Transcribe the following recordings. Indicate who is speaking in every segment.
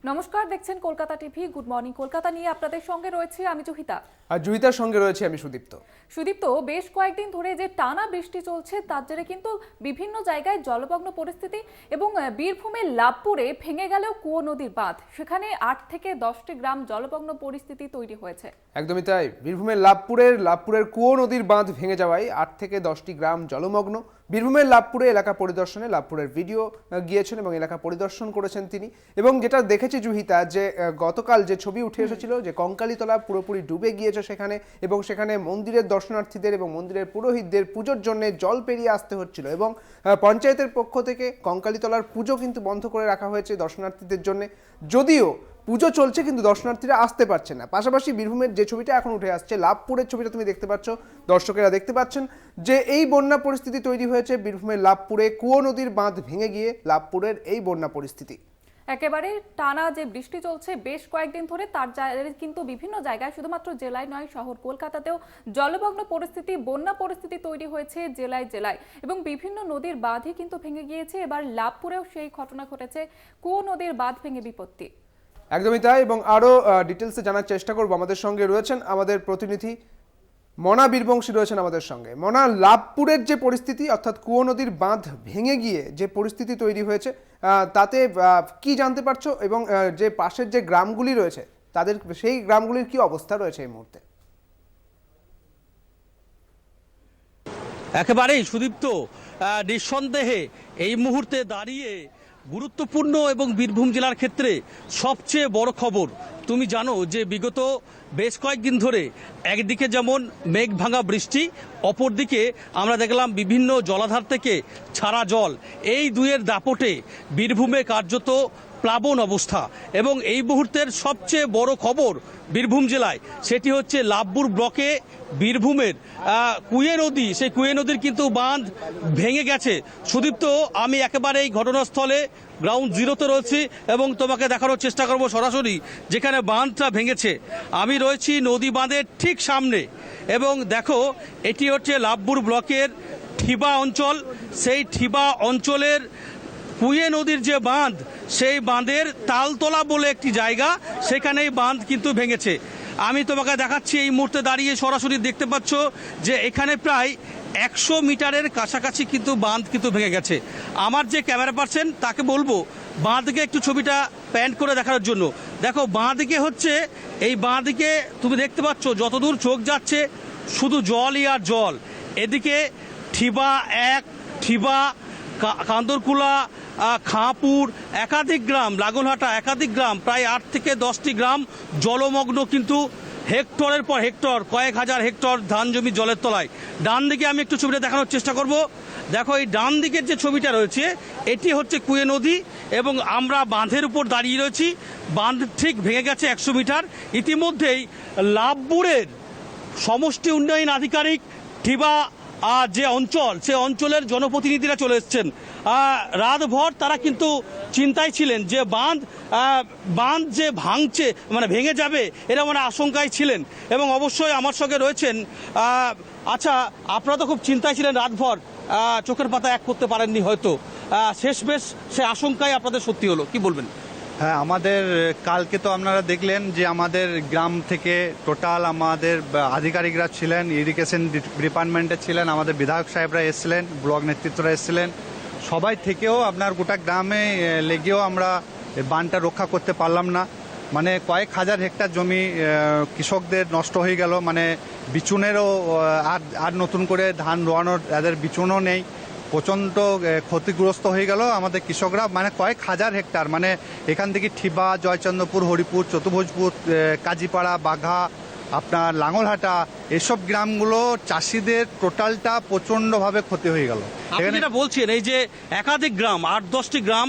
Speaker 1: নমস্কার, দেখছেন Kolkata TV. Good morning Kolkata নিয়ে আপনাদের সঙ্গে রয়েছে আমি জুহিতা।
Speaker 2: আর জুহিতার সঙ্গে রয়েছে আমি সুদীপ্ত।
Speaker 1: সুদীপ্ত, বেশ কয়েকদিন ধরে যে টানা বৃষ্টি চলছে তার জেরে কিন্তু বিভিন্ন জায়গায় জলমগ্ন পরিস্থিতি এবং বীরভূমের লাভপুরে ভেঙে গেলেও কুয়ো নদীর বাঁধ, সেখানে 8 থেকে 10টি গ্রাম জলমগ্ন পরিস্থিতি তৈরি হয়েছে।
Speaker 2: একদমই তাই, বীরভূমের লাভপুরের কুয়ো নদীর বাঁধ ভেঙে যাওয়ায় 8 থেকে 10টি গ্রাম জলমগ্ন। বীরভূমের লাভপুরে এলাকা পরিদর্শনে লাভপুরের ভিডিও গিয়েছেন এবং এলাকা পরিদর্শন করেছেন তিনি। এবং যেটা দেখেছি জুহিতা, যে গতকাল যে ছবি উঠে এসেছিল যে কঙ্কালীতলা পুরোপুরি ডুবে গিয়েছে সেখানে, এবং সেখানে মন্দিরের দর্শনার্থীদের এবং মন্দিরের পুরোহিতদের পুজোর জন্য জল পেরিয়ে আসতে হচ্ছিল এবং পঞ্চায়েতের পক্ষ থেকে কঙ্কালীতলার পুজো কিন্তু বন্ধ করে রাখা হয়েছে দর্শনার্থীদের জন্য। যদিও পুজো চলছে কিন্তু দর্শনার্থীরা আসতে পারছে না। পাশাপাশি বীরভূমের যে ছবিটা এখন উঠে আসছে, লাভপুরের ছবিটা তুমি দেখতে পাচ্ছ, দর্শকেরা দেখতে পাচ্ছেন যে এই বন্যা পরিস্থিতি তৈরি হয়েছে বীরভূমের লাভপুরে। কুয়ো নদীর বাঁধ ভেঙে গিয়ে লাভপুরের এই বন্যা পরিস্থিতি।
Speaker 1: একেবারে টানা যে বৃষ্টি চলছে বেশ কয়েকদিন ধরে, তার কিন্তু বিভিন্ন জায়গায়, শুধুমাত্র জেলায় নয় শহর কলকাতাতেও জলমগ্ন পরিস্থিতি, বন্যা পরিস্থিতি তৈরি হয়েছে জেলায় জেলায়, এবং বিভিন্ন নদীর বাঁধই কিন্তু ভেঙে গিয়েছে। এবার লাভপুরেও সেই ঘটনা ঘটেছে, কুয়ো নদীর বাঁধ ভেঙে বিপত্তি।
Speaker 2: একদমই তাই, এবং আরও ডিটেলসে জানার চেষ্টা করবো। আমাদের সঙ্গে রয়েছেন আমাদের প্রতিনিধি মনা বীরবংশী রয়েছেন আমাদের সঙ্গে। মনা, লাভপুরের যে পরিস্থিতি, অর্থাৎ কুয়ো নদীর বাঁধ ভেঙে গিয়ে যে পরিস্থিতি তৈরি হয়েছে, তাতে কি জানতে পারছো, এবং যে পাশের যে গ্রামগুলি রয়েছে তাদের সেই গ্রামগুলির কি অবস্থা রয়েছে এই মুহূর্তে?
Speaker 3: একেবারেই সুদীপ্ত, নিঃসন্দেহে এই মুহূর্তে দাঁড়িয়ে গুরুত্বপূর্ণ এবং বীরভূম জেলার ক্ষেত্রে সবচেয়ে বড় খবর। তুমি জানো যে বিগত বেশ কয়েকদিন ধরে একদিকে যেমন মেঘ ভাঙা বৃষ্টি, অপরদিকে আমরা দেখলাম বিভিন্ন জলাধার থেকে ছাড়া জল, এই দুয়ের দাপটে বীরভূমে কার্যত প্লাবন অবস্থা। এবং এই মুহূর্তের সবচেয়ে বড় খবর বীরভূম জেলায়, সেটি হচ্ছে লাভপুর ব্লকে বীরভূমের কুয়ে নদী, সেই কুয়ে নদীর কিন্তু বাঁধ ভেঙে গেছে। সুদীপ্ত, আমি একেবারে এই ঘটনাস্থলে গ্রাউন্ড জিরোতে রয়েছি এবং তোমাকে দেখানোর চেষ্টা করব সরাসরি যেখানে বাঁধটা ভেঙেছে। আমি রয়েছি নদী বাঁধের ঠিক সামনে, এবং দেখো এটি হচ্ছে লাভপুর ব্লকের ঠিবা অঞ্চল। সেই ঠিবা অঞ্চলের কুয়ে নদীর যে বাঁধ, সেই বাঁধের তালতলা বলে একটি জায়গা, সেখানেই বাঁধ কিন্তু ভেঙেছে। আমি তোমাকে দেখাচ্ছি এই মুহূর্তে দাঁড়িয়ে, সরাসরি দেখতে পাচ্ছ যে এখানে প্রায় 100 মিটারের কাছাকাছি কিন্তু বাঁধ কিন্তু ভেঙে গেছে। আমার যে ক্যামেরা পার্সন তাকে বলবো বাঁধকে একটু ছবিটা প্যান করে দেখানোর জন্য। দেখো বাঁধকে হচ্ছে, এই বাঁধকে তুমি দেখতে পাচ্ছ যতদূর চোখ যাচ্ছে শুধু জলই আর জল। এদিকে ঠিবা 1, ঠিবা, কান্দরকুলা, খাঁপুর, একাধিক গ্রাম, লাগনহাটা, একাধিক গ্রাম, প্রায় 8 থেকে 10টি গ্রাম জলমগ্ন, কিন্তু হেক্টরের পর হেক্টর, কয়েক হাজার হেক্টর ধান জমি জলের তলায়। ডান দিকে আমি একটু ছবিটা দেখানোর চেষ্টা করব। দেখো এই ডান দিকের যে ছবিটা রয়েছে এটি হচ্ছে কুয়ে নদী, এবং আমরা বাঁধের উপর দাঁড়িয়ে রয়েছি। বাঁধ ঠিক ভেঙে গেছে 100 মিটার। ইতিমধ্যেই লাভপুরের সমষ্টি উন্নয়ন আধিকারিক, ঠিবা যে অঞ্চল, সে অঞ্চলের জনপ্রতিনিধিরা চলে এসছেন। রাতভর তারা কিন্তু চিন্তায় ছিলেন যে বাঁধ যে ভাঙছে, মানে ভেঙে যাবে, এরা মানে আশঙ্কায় ছিলেন। এবং অবশ্যই আমার সঙ্গে রয়েছেন, আচ্ছা আপনারা তো খুব চিন্তায় ছিলেন রাতভর, চোখের পাতা এক করতে পারেননি হয়তো, শেষমেশ সে আশঙ্কায় আপনাদের সত্যি হলো, কি বলবেন?
Speaker 4: হ্যাঁ, আমাদের কালকে তো আপনারা দেখলেন যে আমাদের গ্রাম থেকে টোটাল আমাদের আধিকারিকরা ছিলেন, ইরিগেশন ডিপার্টমেন্টে ছিলেন, আমাদের বিধায়ক সাহেবরা এসেছিলেন, ব্লক নেতৃত্বরা এসেছিলেন, সবাই থেকেও আপনার গোটা গ্রামে লেগেও আমরা বানটা রক্ষা করতে পারলাম না। মানে কয়েক হাজার হেক্টর জমি কৃষকদের নষ্ট হয়ে গেল। মানে বিচুনেরও আর নতুন করে ধান রোয়ানোর এদের বিচুনও নেই, প্রচণ্ড ক্ষতিগ্রস্ত হয়ে গেল আমাদের কৃষকরা। মানে কয়েক হাজার হেক্টর, মানে এখান থেকে ঠিবা, জয়চন্দ্রপুর, হরিপুর, চতুর্ভুজপুর, কাজীপাড়া, বাঘা, আপনার লাঙ্গলহাটা, এসব গ্রামগুলো চাষিদের টোটালটা প্রচণ্ডভাবে ক্ষতি হয়ে গেল।
Speaker 3: আপনি যেটা বলছেন এই যে একাধিক গ্রাম, 8-10টি গ্রাম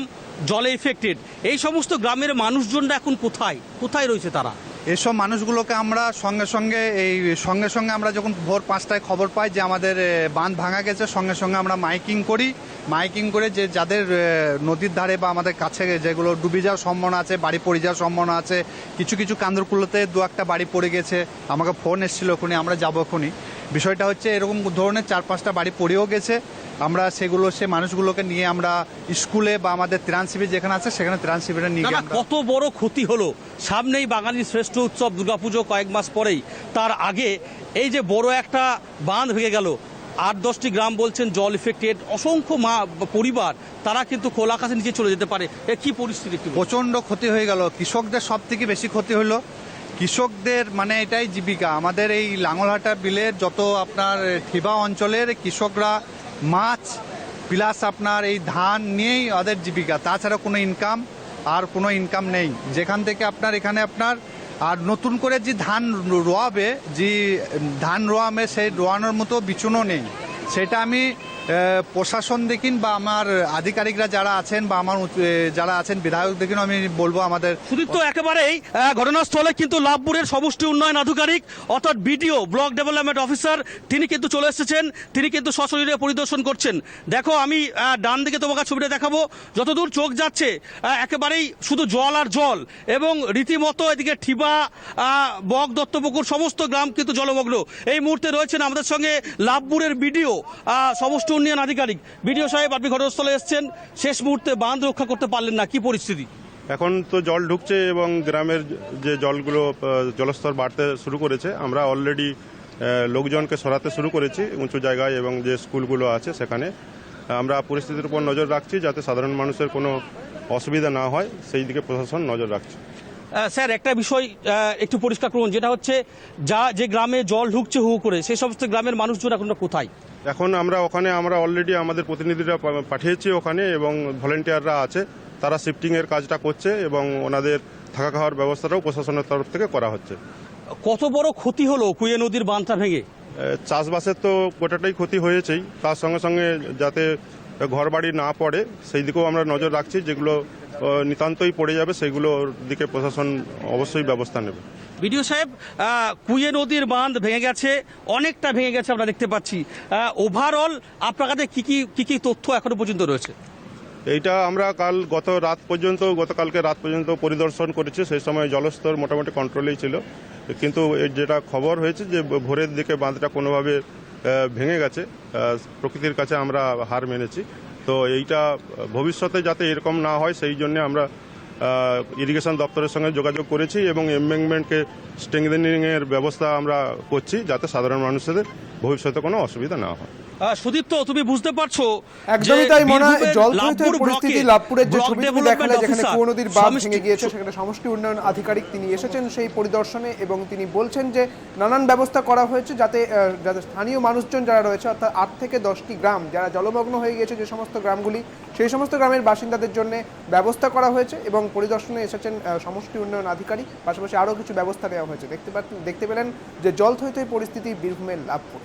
Speaker 3: জলে এফেক্টেড, এই সমস্ত গ্রামের মানুষজনরা এখন কোথায় কোথায় রয়েছে তারা?
Speaker 4: এসব মানুষগুলোকে আমরা সঙ্গে সঙ্গে আমরা যখন ভোর 5টায় খবর পাই যে আমাদের বাঁধ ভাঙা গেছে, সঙ্গে সঙ্গে আমরা মাইকিং করে যে যাদের নদীর ধারে বা আমাদের কাছে যেগুলো ডুবে যাওয়ার সম্ভাবনা আছে, বাড়ি পড়ে যাওয়ার সম্ভাবনা আছে, কিছু কান্দরকুলোতে 2-1টা বাড়ি পড়ে গেছে, আমাকে ফোন এসেছিল, ওখানে আমরা যাবো। এখনই বিষয়টা হচ্ছে এরকম ধরনের 4-5টা বাড়ি পড়েও গেছে। আমরা সেগুলো সে মানুষগুলোকে নিয়ে আমরা স্কুলে বা আমাদের ত্রাণ শিবির যেখানে আছে সেখানে ত্রাণ শিবিরে নিয়ে
Speaker 3: না,
Speaker 4: গিয়ে
Speaker 3: না,
Speaker 4: আমরা
Speaker 3: কত বড় ক্ষতি হলো। সামনেই বাঙালির শ্রেষ্ঠ উৎসব দুর্গাপুজো কয়েক মাস পরেই, তার আগে এই যে বড় একটা বাঁধ ভেঙে গেল, 8-10টি গ্রাম বলছেন জল ইফেক্টেড, অসংখ্য পরিবার তারা কিন্তু খোলা আকাশের নিচে চলে যেতে পারে। এ কি পরিস্থিতি একটু বলুন।
Speaker 4: প্রচণ্ড ক্ষতি হয়ে গেল। কৃষকদের সব থেকে বেশি ক্ষতি হলো। কৃষকদের মানে এটাই জীবিকা। আমাদের এই লাঙ্গলহাটা বিলের যত আপনার ঠিবা অঞ্চলের কৃষকরা মাছ প্লাস আপনার এই ধান নিয়েই ওদের জীবিকা, তাছাড়া কোনো ইনকাম আর কোনো ইনকাম নেই। যেখান থেকে আপনার এখানে আপনার আর নতুন করে যে ধান রোয়াবে, যে ধান রোয়াবে সেই রোয়ানোর মতো বিচুনও নেই। সেটা আমি প্রশাসন দেখিন বা আমার আধিকারিকরা যারা আছেন বা আমার যারা আছেন বিধায়ক দেখিন আমি বলবো আমাদের
Speaker 3: সুদীপ্ত, একেবারেই ঘটনাস্থলে কিন্তু লাভপুরের সমষ্টি উন্নয়ন আধিকারিক অর্থাৎ বিডিও ব্লক ডেভেলপমেন্ট অফিসার তিনি কিন্তু চলে এসেছেন, তিনি কিন্তু সশরীরে পরিদর্শন করছেন। দেখো আমি ডান দিকে তোমাকে ছবিটা দেখাবো, যতদূর চোখ যাচ্ছে একেবারেই শুধু জল আর জল, এবং রীতিমতো এদিকে ঠিবা বক দত্তপুকুর সমস্ত গ্রাম কিন্তু জলমগ্ন। এই মুহূর্তে রয়েছেন আমাদের সঙ্গে লাভপুরের বিডিও সমষ্টি উন্নয়ন আধিকারিক। বিডিও সাহেব, আপনি ঘটনাস্থলে এসেছেন, শেষ মুহূর্তে বাঁধ রক্ষা করতে পারলেন না, কি পরিস্থিতি?
Speaker 5: এখন তো জল ঢুকছে এবং গ্রামের যে জলগুলো জলস্তর বাড়তে শুরু করেছে। আমরা অলরেডি লোকজনকে সরাতে শুরু করেছি উঁচু জায়গায়, এবং যে স্কুলগুলো আছে সেখানে আমরা পরিস্থিতির উপর নজর রাখছি যাতে সাধারণ মানুষের কোনো অসুবিধা না হয়, সেই দিকে প্রশাসন নজর রাখছে।
Speaker 3: স্যার, একটা বিষয় একটু পরিষ্কার করুন, যেটা হচ্ছে যে গ্রামে জল ঢুকছে হু করে, সেই সমস্ত গ্রামের মানুষজন এখন কোথায়?
Speaker 5: এখন আমরা অলরেডি আমাদের প্রতিনিধিরা পাঠিয়েছি ওখানে, এবং ভলেন্টিয়াররা আছে, তারা শিফটিংয়ের কাজটা করছে এবং ওনাদের থাকা খাওয়ার ব্যবস্থাটাও প্রশাসনের তরফ থেকে করা হচ্ছে।
Speaker 3: কত বড় ক্ষতি হলো কুয়ে নদীর বাঁধটা ভেঙে?
Speaker 5: চাষবাসের তো গোটাটাই ক্ষতি হয়েছেই, তার সঙ্গে সঙ্গে যাতে ঘরবাড়ি না পড়ে সেই দিকেও আমরা নজর রাখছি। যেগুলো নিতান্তই পড়ে যাবে সেগুলোর দিকে প্রশাসন অবশ্যই ব্যবস্থা নেবে।
Speaker 3: বিডিও সাহেব, কুয়ে নদীর বাঁধ ভেঙে গেছে, অনেকটা ভেঙে গেছে আমরা দেখতে পাচ্ছি। ওভারঅল আপনার কাছে কি কি তথ্য এখনো পর্যন্ত রয়েছে?
Speaker 5: এইটা আমরা গতকালকে রাত পর্যন্ত পরিদর্শন করেছি, সেই সময় জলস্তর মোটামুটি কন্ট্রোলেই ছিল। কিন্তু যেটা খবর হয়েছে যে ভোরের দিকে বাঁধটা কোনোভাবে ভেঙে গেছে। প্রকৃতির কাছে আমরা হার মেনেছি। তো এইটা ভবিষ্যতে যাতে এরকম না হয় সেই জন্য আমরা ইরিগেশন দপ্তরের সঙ্গে যোগাযোগ করেছি এবং এমবেঙ্কমেন্টকে স্ট্রেংথেনিংয়ের ব্যবস্থা আমরা করছি যাতে সাধারণ মানুষদের ভবিষ্যতে কোনো অসুবিধা না হয়।
Speaker 3: সুদীপ্ত, তুমি বুঝতে পারছো
Speaker 2: একদমই তাই মনে হয়। জলথৈথের পরিস্থিতি লাভপুরের যে ছবিটি দেখালে, যেখানে কুয়ো নদীর বাঁধ ভেঙে গিয়েছে, সেখানে সমষ্টি উন্নয়ন আধিকারিক তিনি এসেছেন সেই পরিদর্শনে, এবং তিনি বলছেন যে নানান ব্যবস্থা করা হয়েছে যাতে স্থানীয় মানুষজন যারা রয়েছে, অর্থাৎ 8 থেকে 10টি গ্রাম যারা জলমগ্ন হয়ে গিয়েছে যে সমস্ত গ্রামগুলি, সেই সমস্ত গ্রামের বাসিন্দাদের জন্য ব্যবস্থা করা হয়েছে, এবং পরিদর্শনে এসেছেন সমষ্টি উন্নয়ন আধিকারিক। পাশাপাশি আরও কিছু ব্যবস্থা নেওয়া হয়েছে। দেখতে পেলেন যে জলথৈথের পরিস্থিতি বীরভূমের লাভপুর।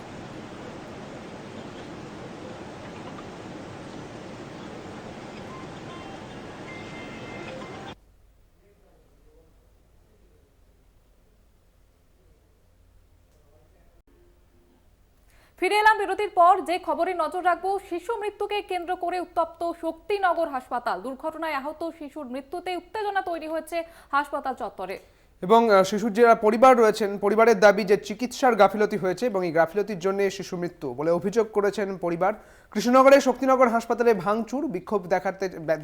Speaker 1: ফিরে এলাম বিরতির পর। যে খবরে নজর রাখবো, শিশু মৃত্যুকে কেন্দ্র করে উত্তপ্ত শক্তিনগর হাসপাতাল। দুর্ঘটনায় আহত শিশুর মৃত্যুতে উত্তেজনা তৈরি হয়েছে হাসপাতাল চত্বরে।
Speaker 2: এবং শিশুর যারা পরিবার রয়েছেন, পরিবারের দাবি যে চিকিৎসার গাফিলতি হয়েছে এবং এই গাফিলতির জন্য শিশু মৃত্যু বলে অভিযোগ করেছেন পরিবার। কৃষ্ণনগরের শক্তিনগর হাসপাতালে ভাঙচুর, বিক্ষোভ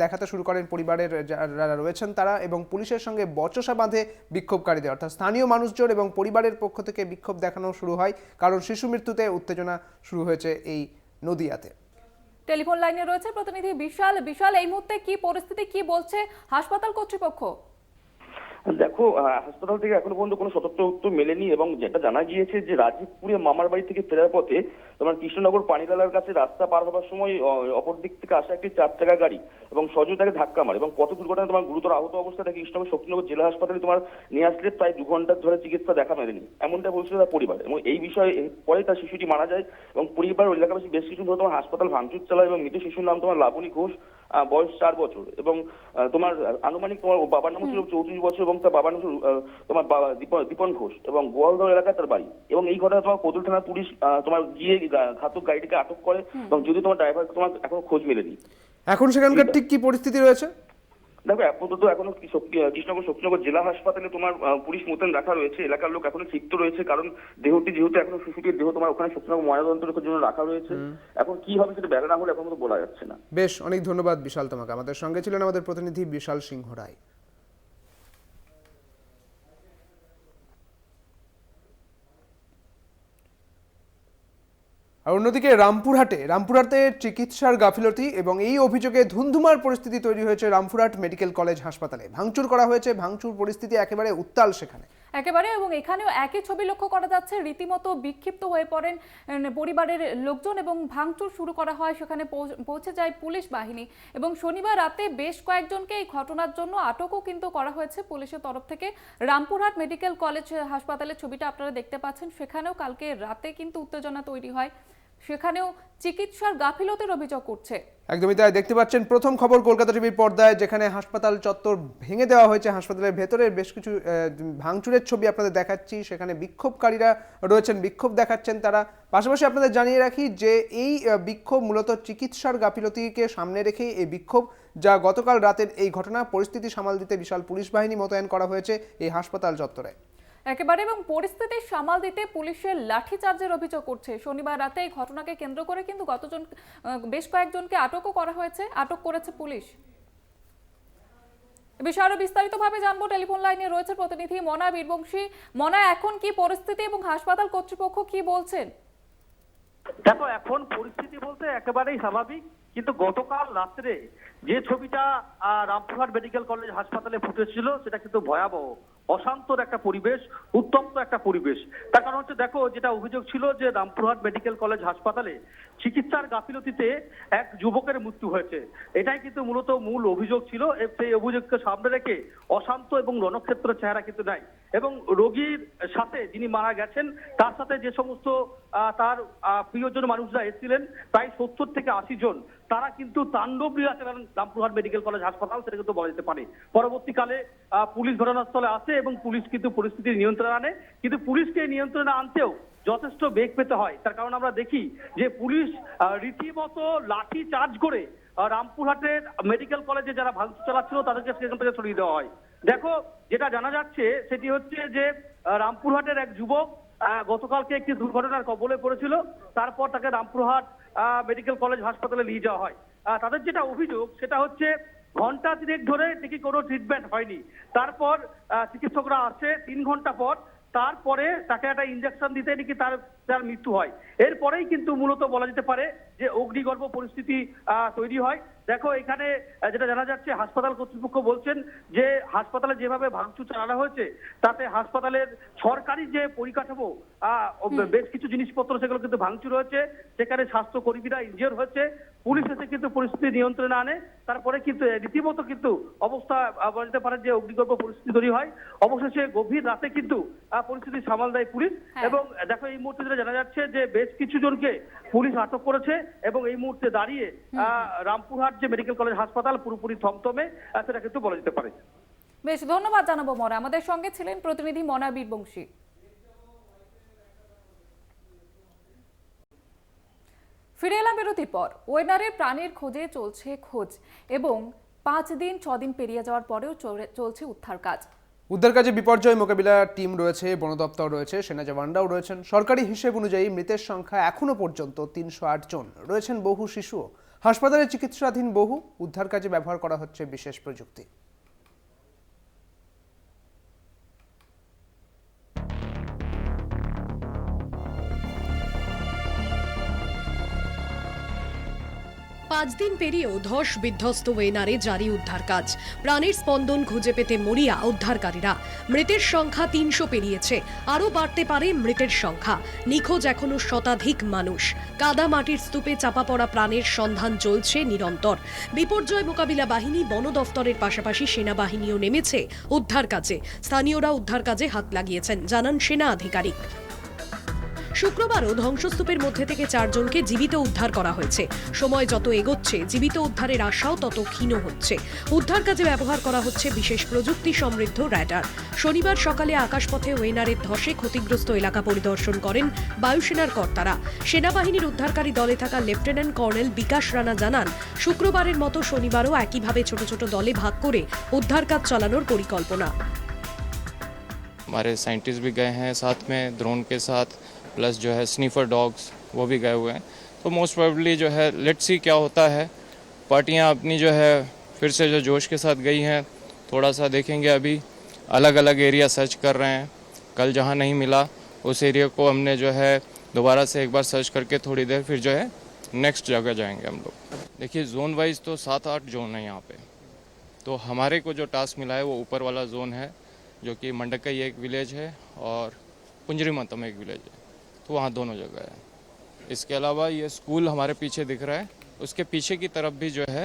Speaker 2: দেখাতে শুরু করেন পরিবারের যারা রয়েছেন তারা, এবং পুলিশের সঙ্গে বচসা বাঁধে বিক্ষোভকারীদের, অর্থাৎ স্থানীয় মানুষজন এবং পরিবারের পক্ষ থেকে বিক্ষোভ দেখানো শুরু হয়, কারণ শিশু মৃত্যুতে উত্তেজনা শুরু হয়েছে এই নদিয়াতে।
Speaker 1: টেলিফোন লাইনে রয়েছে প্রতিনিধি বিশাল। এই মুহূর্তে কি পরিস্থিতি, কি বলছে হাসপাতাল কর্তৃপক্ষ?
Speaker 6: দেখো, হাসপাতাল থেকে এখনো পর্যন্ত কোনো সতর্ক উত্তর মেলেনি, এবং যেটা জানা গিয়েছে যে রাজীবপুরে মামার বাড়ি থেকে ফেরার পথে তোমার কৃষ্ণনগর পানিডালার কাছে রাস্তা পার হবার সময় অপর দিক থেকে আসা একটি 4 চাকা গাড়ি এবং সজোর তাকে ধাক্কা মারে, এবং পথ দুর্ঘটনায় তোমার গুরুতর আহত অবস্থায় তাকে কৃষ্ণনগর শক্তিনগর জেলা হাসপাতালে তোমার নিয়ে আসলে প্রায় 2 ঘন্টা ধরে চিকিৎসা দেখা মেলেনি, এমনটা বলছিল তার পরিবার। এবং এই বিষয়ে পরে তার শিশুটি মারা যায়, এবং পরিবার ও এলাকাবাসী বেশ কিছু ধরে তোমার হাসপাতাল ভাঙচুর চালায়, এবং মৃত শিশুর নাম তোমার লাবণী ঘোষ, বয়স 4 বছর, এবং তোমার আনুমানিক তোমার বাবার নাম ছিল 34 বছর, এবং তার বাবার নাম তোমার দীপন ঘোষ, এবং গোয়ালদহ এলাকায় তার বাড়ি। এবং এই ঘটনায় তোমার কোদল থানা পুলিশ তোমার গিয়ে ঘাতক গাড়িটিকে আটক করে, এবং যদি তোমার ড্রাইভার তোমার এখনো খোঁজ মেলেনি।
Speaker 2: এখন সেখানকার ঠিক কি পরিস্থিতি রয়েছে?
Speaker 6: দেখো আপাতত এখনো কৃষ্ণনগর শক্তিনগর জেলা হাসপাতালে তোমার পুলিশ মোতায়েন রাখা রয়েছে, এলাকার লোক এখনো ক্ষিপ্ত রয়েছে, কারণ দেহটি যেহেতু এখনো শিশুটির দেহ তোমার ওখানে শক্তিনগর ময়নাতদন্তের জন্য রাখা রয়েছে। এখন কি হবে সেটা বেলা না হলে এখন তো বলা যাচ্ছে না।
Speaker 2: বেশ, অনেক ধন্যবাদ বিশাল তোমাকে। আমাদের সঙ্গে ছিলেন আমাদের প্রতিনিধি বিশাল সিংহ রায়। আর অন্যদিকে রামপুরহাটে চিকিৎসার গাফিলতি এবং এই অভিযোগে ধুন্ধুমার পরিস্থিতি তৈরি হয়েছে রামপুরহাট মেডিকেল কলেজ হাসপাতালে। ভাঙচুর করা হয়েছে, ভাঙচুর পরিস্থিতি একেবারে উত্তাল সেখানে।
Speaker 1: একেবারে, এবং এখানেও একই ছবি লক্ষ্য করা যাচ্ছে, রীতিমতো বিক্ষিপ্ত হয়ে পড়েন পরিবারের লোকজন এবং ভাঙচুর শুরু করা হয়। সেখানে পৌঁছে যায় পুলিশ বাহিনী এবং শনিবার রাতে বেশ কয়েকজনকে এই ঘটনার জন্য আটকও কিন্তু করা হয়েছে পুলিশের তরফ থেকে। রামপুরহাট মেডিকেল কলেজ হাসপাতালের ছবিটা আপনারা দেখতে পাচ্ছেন, সেখানেও কালকে রাতে কিন্তু উত্তেজনা তৈরি হয়, সেখানেও চিকিৎসার গাফিলতির অভিযোগ করছে।
Speaker 2: একদমই তাই, দেখতে পাচ্ছেন প্রথম খবর কলকাতা টিভির পর্দায়, যেখানে হাসপাতাল চত্বর ভেঙে দেওয়া হয়েছে। হাসপাতালের ভেতরে বেশ কিছু ভাঙচুরের ছবি আপনাদের দেখাচ্ছি। সেখানে বিক্ষোভকারীরা রয়েছেন, বিক্ষোভ দেখাচ্ছেন তারা। পাশাপাশি আপনাদের জানিয়ে রাখি যে এই বিক্ষোভ মূলত চিকিৎসার গাফিলতিকে সামনে রেখে এই বিক্ষোভ, যা গতকাল রাতের এই ঘটনা। পরিস্থিতি সামাল দিতে বিশাল পুলিশ বাহিনী মোতায়েন করা হয়েছে এই হাসপাতাল চত্বরে
Speaker 1: একেবারে, এবং পরিস্থিতি সামাল দিতে পুলিশের লাঠিচার্জের অভিযোগ করছে। শনিবার রাতে এই ঘটনাকে কেন্দ্র করে কিন্তু বেশ কয়েকজনকে আটকও করা হয়েছে, আটক করেছে পুলিশ। এ বিষয়ে আরো বিস্তারিতভাবে জানবো, টেলিফোন লাইনে রয়েছে প্রতিনিধি মনা বীরবংশী। মনা, এখন কি পরিস্থিতি এবং হাসপাতাল কর্তৃপক্ষ কি বলছেন?
Speaker 7: দেখো, এখন পরিস্থিতি বলতে একেবারেই স্বাভাবিক, কিন্তু গতকাল রাত্রে যে ছবিটা রামপুরহাট মেডিকেল কলেজ হাসপাতালে ফুটেছিল সেটা কিন্তু ভয়াবহ, অশান্তর একটা পরিবেশ, উত্তপ্ত একটা পরিবেশ। তার কারণ হচ্ছে, দেখো, যেটা অভিযোগ ছিল যে রামপুরহাট মেডিকেল কলেজ হাসপাতালে চিকিৎসার গাফিলতিতে এক যুবকের মৃত্যু হয়েছে, এটাই কিন্তু মূলত মূল অভিযোগ ছিল। সেই অভিযোগকে সামনে রেখে অশান্ত এবং রণক্ষেত্র চেহারা কিন্তু নাই। এবং রোগীর সাথে যিনি মারা গেছেন তার সাথে যে সমস্ত তার প্রিয়জন মানুষরা এসেছিলেন, প্রায় 70 থেকে 80 জন, তারা কিন্তু তাণ্ডব লীলাচালান রামপুরহাট মেডিকেল কলেজ হাসপাতাল, সেটা কিন্তু বলা যেতে পারে। পরবর্তীকালে পুলিশ ঘটনাস্থলে আসে এবং পুলিশ কিন্তু পরিস্থিতির নিয়ন্ত্রণে আনে, কিন্তু পুলিশকে নিয়ন্ত্রণে আনতেও যথেষ্ট বেগ পেতে হয়। তার কারণ আমরা দেখি যে পুলিশ রীতিমতো লাঠি চার্জ করে রামপুরহাটের মেডিকেল কলেজে যারা ভাঙচুর চালাচ্ছিল তাদেরকে সেখান থেকে সরিয়ে দেওয়া হয়। দেখো, যেটা জানা যাচ্ছে সেটি হচ্ছে যে রামপুরহাটের এক যুবক গতকালকে একটি দুর্ঘটনার কবলে পড়েছিল, তারপর তাকে রামপুরহাট মেডিকেল কলেজ হাসপাতালে নিয়ে যাওয়া হয়। তাদের যেটা অভিযোগ সেটা হচ্ছে ঘন্টা 3 ধরে নাকি কোনো ট্রিটমেন্ট হয়নি। তারপর চিকিৎসকরা আসে 3 ঘন্টা পর, তারপরে তাকে একটা ইনজেকশন দিতে নাকি তার মৃত্যু হয়। এরপরেই কিন্তু মূলত বলা যেতে পারে যে অগ্নিগর্ভ পরিস্থিতি তৈরি হয়। দেখো, এখানে যেটা জানা যাচ্ছে, হাসপাতাল কর্তৃপক্ষ বলছেন যে হাসপাতালে যেভাবে ভাঙচুর চালানো হয়েছে তাতে হাসপাতালের সরকারি যে পরিকাঠামো, বেশ কিছু জিনিসপত্র সেগুলো কিন্তু ভাঙচুর হয়েছে, সেখানে স্বাস্থ্য কর্মীরা ইনজিওর হয়েছে। পুলিশ এসে কিন্তু পরিস্থিতি নিয়ন্ত্রণে আনে, তারপরে কিন্তু রীতিমতো কিন্তু অবস্থা বলা যেতে পারে যে অগ্নিগর্ভ পরিস্থিতি তৈরি হয়। অবশেষে গভীর রাতে কিন্তু পরিস্থিতি সামাল দেয় পুলিশ। এবং দেখো, এই মুহূর্তে যেটা জানা যাচ্ছে যে বেশ কিছু জনকে পুলিশ আটক করেছে এবং এই মুহূর্তে দাঁড়িয়ে রামপুরহাট যে মেডিকেল কলেজ হাসপাতাল পুরোপুরি থমথমে, সেটা কিন্তু বলা যেতে পারে।
Speaker 1: বেশ, ধন্যবাদ জানাবো মনা। আমাদের সঙ্গে ছিলেন প্রতিনিধি মনা বীরবংশী। ফিরে এলাম বিরতির পর। ওয়েনারের প্রাণের খোঁজে চলছে খোঁজ এবং 5 দিন 6 দিন পেরিয়ে যাওয়ার পরেও চলছে উদ্ধার কাজ।
Speaker 2: উদ্ধার কাজে বিপর্যয় মোকাবিলা টিম রয়েছে, বন দপ্তর রয়েছে, সেনা জওয়ানরাও রয়েছেন। সরকারি হিসেব অনুযায়ী মৃতের সংখ্যা এখনো পর্যন্ত 308 জন। রয়েছেন বহু শিশুও, হাসপাতালে চিকিৎসাধীন বহু। উদ্ধার কাজে ব্যবহার করা হচ্ছে বিশেষ প্রযুক্তি।
Speaker 8: পাঁচ দিন পেরিয়েও ধস বিধ্বস্ত ওয়েনারে জারি উদ্ধার কাজ। প্রাণের স্পন্দন খুঁজে পেতে মরিয়া উদ্ধারকারীরা। মৃতের সংখ্যা 300 পেরিয়েছে, আরও বাড়তে পারে মৃতের সংখ্যা। নিখোঁজ এখনো শতাধিক মানুষ। কাদা মাটির স্তূপে চাপা পড়া প্রাণের সন্ধান চলছে নিরন্তর। বিপর্যয় মোকাবিলা বাহিনী, বন দফতরের পাশাপাশি সেনাবাহিনীও নেমেছে উদ্ধার কাজে। স্থানীয়রা উদ্ধার কাজে হাত লাগিয়েছেন, জানান সেনা আধিকারিক। শুক্রবারও ধ্বংসস্তূপের মধ্যে থেকে 4 জনকে জীবিত উদ্ধার করা হয়েছে। সময় যত এগোচ্ছে জীবিত উদ্ধারের আশাও তত ক্ষীণ হচ্ছে। উদ্ধার কাজে ব্যবহার করা হচ্ছে বিশেষ প্রযুক্তি সমৃদ্ধ র্যাডার। শনিবার সকালে আকাশপথে ওয়েনারের ধসে ক্ষতিগ্রস্ত এলাকা পরিদর্শন করেন বায়ুসেনার কর্তারা। সেনাবাহিনীর উদ্ধারকারী দলে থাকা লেফটেন্যান্ট কর্নেল বিকাশ রানা জানান, শুক্রবারের মতো শনিবারও একইভাবে ছোট ছোট দলে ভাগ করে উদ্ধার কাজ চালানোর পরিকল্পনা।
Speaker 9: हमारे साइंटिस्ट भी गए हैं साथ में ड्रोन के साथ, प्लस जो है स्नीफर डॉग्स वो भी गए हुए हैं। तो मोस्ट प्रोबेबली जो है लेट्स सी क्या होता है। पार्टियां अपनी जो है फिर से जो जोश के साथ गई हैं, थोड़ा सा देखेंगे। अभी अलग अलग एरिया सर्च कर रहे हैं। कल जहां नहीं मिला उस एरिया को हमने जो है दोबारा से एक बार सर्च करके थोड़ी देर फिर जो है नेक्स्ट जगह जाएंगे हम लोग। देखिए जोन वाइज तो 7-8 जोन है यहाँ पे। तो हमारे को जो टास्क मिला है वो ऊपर वाला जोन है, जो कि मंडकई एक विलेज है और पुंजरीमतम एक विलेज है। तो वहाँ दोनों जगह है। इसके अलावा ये स्कूल हमारे पीछे दिख रहा है, उसके पीछे की तरफ भी जो है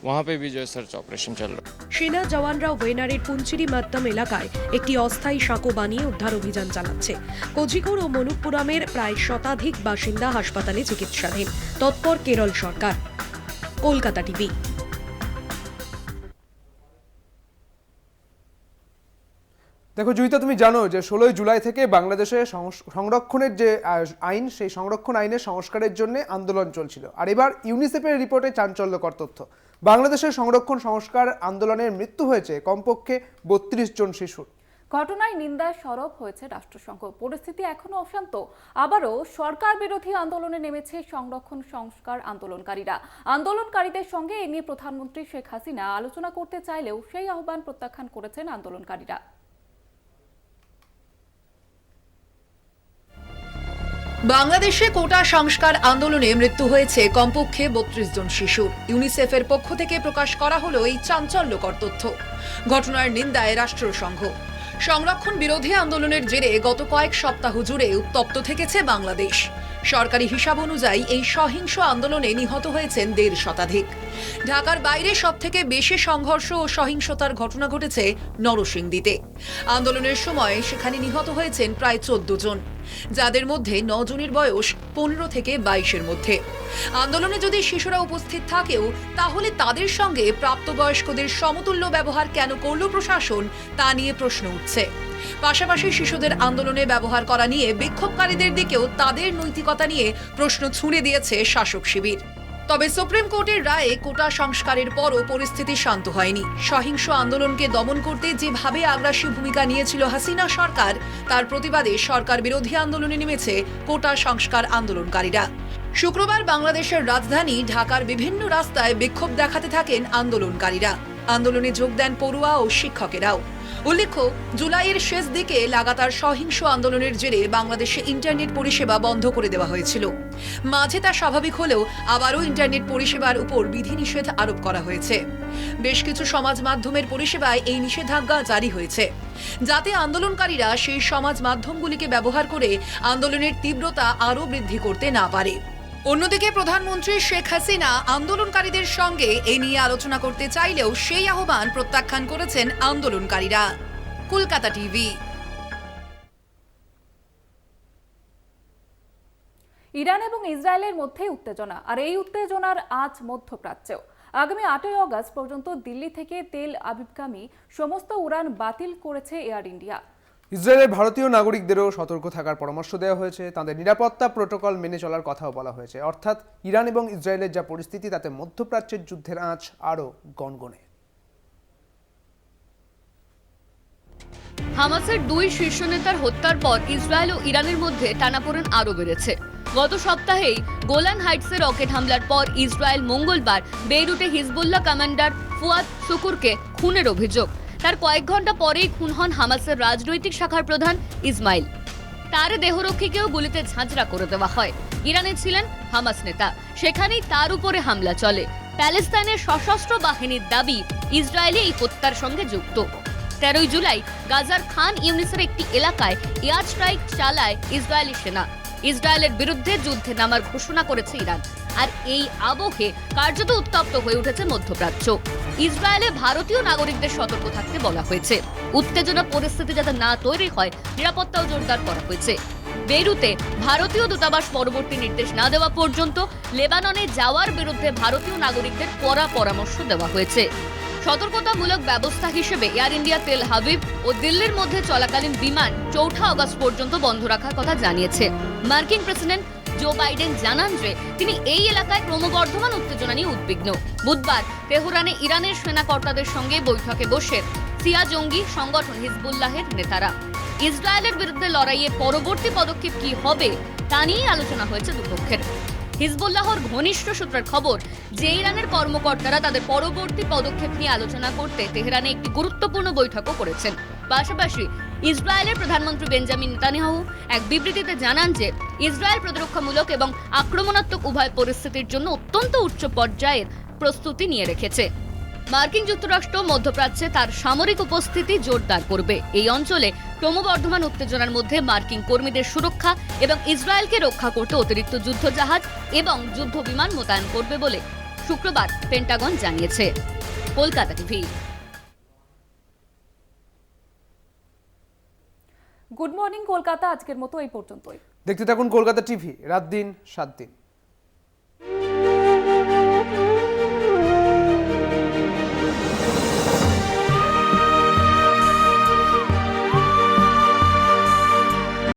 Speaker 9: वहाँ पे भी जो है सर्च ऑपरेशन चल रहा है।
Speaker 8: সেনা জওয়ানরা ওয়েনারের পুঞ্চিরিমাত্তম এলাকায় একটি অস্থায়ী সাঁকো বানিয়ে উদ্ধার অভিযান চালাচ্ছে। কোঝিকোড় ও মনুপুরামের প্রায় শতাধিক বাসিন্দা হাসপাতালে চিকিৎসাধীন। তৎপর কেরল সরকার। কলকাতা টিভি।
Speaker 2: দেখো জুইতা, তুমি জানো যে 16 জুলাই থেকে বাংলাদেশে সংরক্ষণের যে আইন, সেই সংরক্ষণ আইনের সংস্কারের জন্য আন্দোলন চলছিল। আর এবার ইউনিসেফের রিপোর্টে চাঞ্চল্যকর তথ্য। বাংলাদেশের সংরক্ষণ সংস্কার আন্দোলনের মৃত্যু হয়েছে কমপক্ষে 32 জন শিশুর।
Speaker 1: ঘটনায় নিন্দায় সরব হয়েছে রাষ্ট্রসংঘ। পরিস্থিতি এখনো অশান্ত। আবারও সরকার বিরোধী আন্দোলনে নেমেছে সংরক্ষণ সংস্কার আন্দোলনকারীরা। আন্দোলনকারীদের সঙ্গে এ নিয়ে প্রধানমন্ত্রী শেখ হাসিনা আলোচনা করতে চাইলেও সেই আহ্বান প্রত্যাখ্যান করেছেন আন্দোলনকারীরা।
Speaker 10: বাংলাদেশে কোটা সংস্কার আন্দোলনে মৃত্যু হয়েছে কমপক্ষে 32 জন শিশুর। ইউনিসেফের পক্ষ থেকে প্রকাশ করা হলো এই চাঞ্চল্যকর তথ্য। ঘটনার নিন্দায় রাষ্ট্রসংঘ। সংরক্ষণ বিরোধী আন্দোলনের জেরে গত কয়েক সপ্তাহ জুড়ে উত্তপ্ত থেকেছে বাংলাদেশ। সরকারি হিসাব অনুযায়ী এই সহিংস আন্দোলনে নিহত হয়েছেন 1.5 শতাধিক। ঢাকার বাইরে সবথেকে বেশি সংঘর্ষ ও সহিংসতার ঘটনা ঘটেছে নরসিংদীতে। আন্দোলনের সময় সেখানে নিহত হয়েছেন প্রায় 14 জন, যাদের মধ্যে 9 জনের বয়স 15 থেকে 22-এর মধ্যে। আন্দোলনে যদি শিশুরা উপস্থিত থাকেও তাহলে তাদের সঙ্গে প্রাপ্তবয়স্কদের সমতুল্য ব্যবহার কেন করল প্রশাসন, তা নিয়ে প্রশ্ন উঠছে। পাশাপাশি শিশুদের আন্দোলনে ব্যবহার করা নিয়ে বিক্ষোভকারীদের দিকেও তাদের নৈতিকতা নিয়ে প্রশ্ন ছুঁড়ে দিয়েছে শাসক শিবির। তবে সুপ্রিম কোর্টের রায়ে কোটা সংস্কারের পরও পরিস্থিতি শান্ত হয়নি। সহিংস আন্দোলনকে দমন করতে যেভাবে আগ্রাসী ভূমিকা নিয়েছিল হাসিনা সরকার, তার প্রতিবাদে সরকার বিরোধী আন্দোলনে নেমেছে কোটা সংস্কার আন্দোলনকারীরা। শুক্রবার বাংলাদেশের রাজধানী ঢাকার বিভিন্ন রাস্তায় বিক্ষোভ দেখাতে থাকেন আন্দোলনকারীরা। আন্দোলনে যোগ দেন পড়ুয়া ও শিক্ষকেরাও। উল্লেখ্য, জুলাইয়ের শেষ দিকে লাগাতার সহিংস আন্দোলনের জেরে বাংলাদেশে ইন্টারনেট পরিষেবা বন্ধ করে দেওয়া হয়েছিল। মাঝে তা স্বাভাবিক হলেও আবারও ইন্টারনেট পরিষেবার উপর বিধিনিষেধ আরোপ করা হয়েছে। বেশ কিছু সমাজ মাধ্যমের পরিষেবায় এই নিষেধাজ্ঞা জারি হয়েছে, যাতে আন্দোলনকারীরা সেই সমাজ মাধ্যমগুলিকে ব্যবহার করে আন্দোলনের তীব্রতা আরও বৃদ্ধি করতে না পারে। অন্যদিকে প্রধানমন্ত্রী শেখ হাসিনা আন্দোলনকারীদের সঙ্গে এই নিয়ে আলোচনা করতে চাইলেও সেই আহ্বান প্রত্যাখ্যান করেছেন আন্দোলনকারীরা। কলকাতা টিভি।
Speaker 1: ইরান এবং ইসরায়েলের মধ্যে উত্তেজনা, আর এই উত্তেজনার আঁচ মধ্যপ্রাচ্যেও। আগামী 8ই আগস্ট পর্যন্ত দিল্লি থেকে তেল আবিবগামী সমস্ত উড়ান বাতিল করেছে এয়ার ইন্ডিয়া।
Speaker 2: ইসরায়েলের ভারতীয় নাগরিকদেরও সতর্ক থাকার পরামর্শ দেওয়া হয়েছে। তাদের নিরাপত্তা প্রোটোকল মেনে চলার কথাও বলা হয়েছে। অর্থাৎ ইরান এবং ইসরায়েলের যা পরিস্থিতি, তাতে মধ্যপ্রাচ্যের যুদ্ধের আঁচ আরও গনগনে।
Speaker 11: হামাসের 2 শীর্ষ নেতার হত্যার পর ইসরায়েল ও ইরানের মধ্যে টানাপোড়েন আরও বেড়েছে। গত সপ্তাহেই গোলান হাইটসে রকেট হামলার পর ইসরায়েল মঙ্গলবার বেইরুটে হিজবুল্লাহ কমান্ডার ফুয়াদ শুকুরকে খুনের অভিযোগ। তার কয়েক ঘন্টা পরেই খুন হন হামাসের রাজনৈতিক শাখার প্রধান ইসমাইল। তার দেহরক্ষীকেও গুলিতে ঝাঁঝরা করে দেওয়া হয়। ইরানে ছিলেন হামাস নেতা, সেখানেই তার উপরে হামলা চলে। প্যালেস্তাইনের সশস্ত্র বাহিনীর দাবি ইসরায়েলি এই হত্যার সঙ্গে যুক্ত। 13 জুলাই গাজার খান ইউনিসের একটি এলাকায় এয়ার স্ট্রাইক চালায় ইসরায়েলি সেনা। ইসরায়েলের বিরুদ্ধে যুদ্ধে নামার ঘোষণা করেছে ইরান। আর এই আবহে কার্যত উত্তপ্ত হয়ে উঠেছে মধ্যপ্রাচ্য। ইসরায়েলে ভারতীয় নাগরিকদের সতর্ক থাকতে বলা হয়েছে। উত্তেজনা পরিস্থিতি যাতে না তৈরি হয়, নিরাপত্তাও জোরদার করা হয়েছে। বেইরুতে ভারতীয় দূতাবাস পরবর্তী নির্দেশ না দেওয়া পর্যন্ত লেবাননে যাওয়ার বিরুদ্ধে ভারতীয় নাগরিকদের কড়া পরামর্শ দেওয়া হয়েছে। সতর্কতামূলক ব্যবস্থা হিসেবে এয়ার ইন্ডিয়া তেল হাবিব ও দিল্লির মধ্যে চলাকালীন বিমান 4 আগস্ট পর্যন্ত বন্ধ রাখার কথা জানিয়েছে। মার্কিন প্রেসিডেন্ট জো বাইডেন জানান যে তিনি এই এলাকায় ক্রমবর্ধমান উত্তেজনা নিয়ে উদ্বিগ্ন। বুধবার তেহরানে ইরানের সেনা কর্তাদের সঙ্গে বৈঠকে বসে শিয়া জঙ্গি সংগঠন হিজবুল্লাহের নেতারা। ইসরায়েলের বিরুদ্ধে লড়াইয়ে পরবর্তী পদক্ষেপ কি হবে তা নিয়ে আলোচনা হয়েছে দুপক্ষের। হিজবুল্লাহর ঘনিষ্ঠ সূত্রের খবর যে ইরানের কর্মকর্তারা তাদের পরবর্তী পদক্ষেপ নিয়ে আলোচনা করতে তেহরানে একটি গুরুত্বপূর্ণ বৈঠকও করেছেন। পাশাপাশি ইসরায়েলের প্রধানমন্ত্রী বেঞ্জামিন নেতানিয়াহু এক বিবৃতিতে জানান যে ইসরায়েল প্রতিরক্ষামূলক এবং আক্রমণাত্মক উভয় পরিস্থিতির জন্য অত্যন্ত উচ্চ পর্যায়ের প্রস্তুতি নিয়ে রেখেছে। মার্কিন যুক্তরাষ্ট্র মধ্যপ্রাচ্যে তার সামরিক উপস্থিতি জোরদার করবে। এই অঞ্চলে ক্রমবর্ধমান উত্তেজনার মধ্যে মার্কিন কর্মীদের সুরক্ষা এবং ইসরায়েলকে রক্ষা করতে অতিরিক্ত যুদ্ধজাহাজ এবং যুদ্ধ বিমান মোতায়েন করবে বলে শুক্রবার পেন্টাগন জানিয়েছে। Kolkata TV.
Speaker 1: Good morning Kolkata আজকের মতো এই পর্যন্তই।
Speaker 2: দেখতে থাকুন কলকাতা টিভি, রাত দিন 7 দিন।